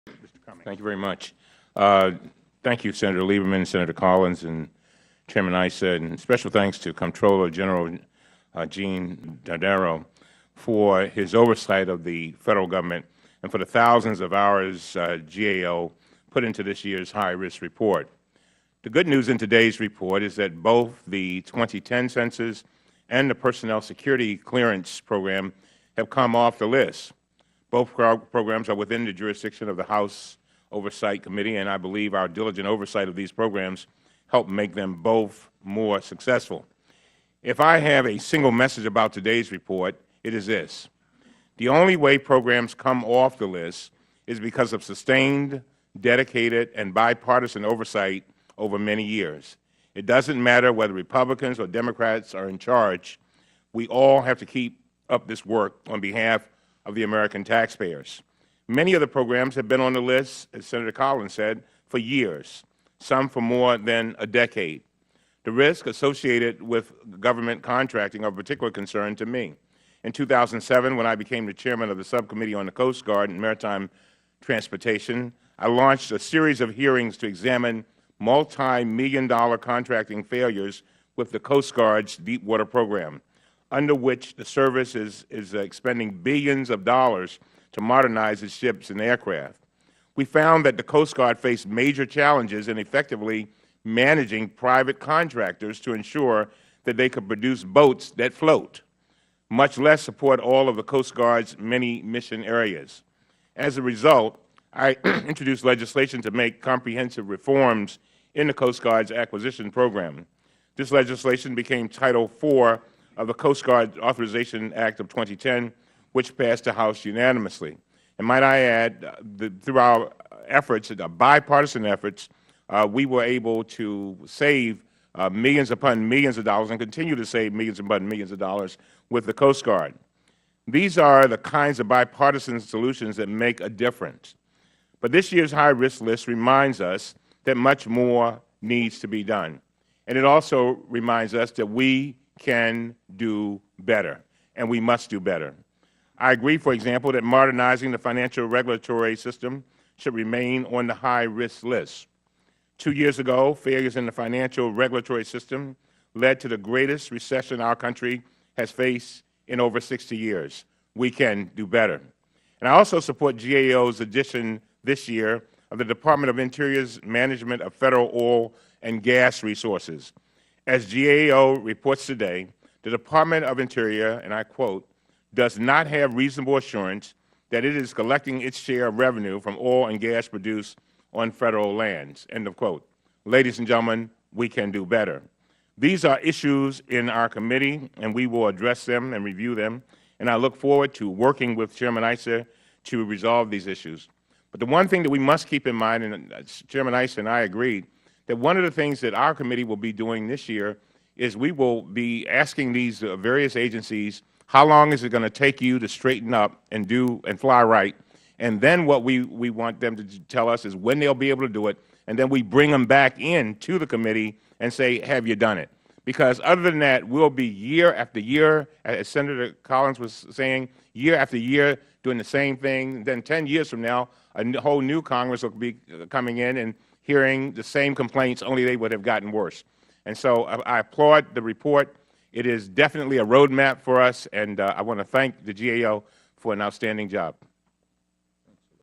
Mr. Cummings. Thank you very much. Thank you, Senator Lieberman, Senator Collins, and Chairman Issa, and special thanks to Comptroller General Gene Dardaro for his oversight of the Federal Government and for the thousands of hours GAO put into this year's high-risk report. The good news in today's report is that both the 2010 census and the Personnel Security Clearance Program have come off the list. Both programs are within the jurisdiction of the House Oversight Committee, and I believe our diligent oversight of these programs helped make them both more successful. If I have a single message about today's report, it is this: the only way programs come off the list is because of sustained, dedicated, and bipartisan oversight over many years. It doesn't matter whether Republicans or Democrats are in charge. We all have to keep up this work on behalf of the American taxpayers. Many of the programs have been on the list, as Senator Collins said, for years, some for more than a decade. The risks associated with government contracting are of particular concern to me. In 2007, when I became the chairman of the Subcommittee on the Coast Guard and Maritime Transportation, I launched a series of hearings to examine multi-million-dollar contracting failures with the Coast Guard's Deepwater program, under which the service is expending billions of dollars to modernize its ships and aircraft. We found that the Coast Guard faced major challenges in effectively managing private contractors to ensure that they could produce boats that float, much less support all of the Coast Guard's many mission areas. As a result, I introduced legislation to make comprehensive reforms in the Coast Guard's acquisition program. This legislation became Title IV of the Coast Guard Authorization Act of 2010, which passed the House unanimously. And might I add, through our efforts, bipartisan efforts, we were able to save millions upon millions of dollars and continue to save millions upon millions of dollars with the Coast Guard. These are the kinds of bipartisan solutions that make a difference. But this year's high-risk list reminds us that much more needs to be done. And it also reminds us that we can do better, and we must do better. I agree, for example, that modernizing the financial regulatory system should remain on the high-risk list. 2 years ago, failures in the financial regulatory system led to the greatest recession our country has faced in over 60 years. We can do better. And I also support GAO's addition this year of the Department of Interior's management of federal oil and gas resources. As GAO reports today, the Department of Interior, and I quote, does not have reasonable assurance that it is collecting its share of revenue from oil and gas produced on federal lands, end of quote. Ladies and gentlemen, we can do better. These are issues in our committee, and we will address them and review them, and I look forward to working with Chairman Issa to resolve these issues. But the one thing that we must keep in mind, and Chairman Issa and I agreed, that one of the things that our committee will be doing this year is we will be asking these various agencies, how long is it going to take you to straighten up and do and fly right? And then what we want them to tell us is when they'll be able to do it, and then we bring them back in to the committee and say, have you done it? Because other than that, we'll be year after year, as Senator Collins was saying, year after year doing the same thing. Then 10 years from now, a whole new Congress will be coming in and hearing the same complaints, only they would have gotten worse. And so I applaud the report. It is definitely a roadmap for us, and I want to thank the GAO for an outstanding job.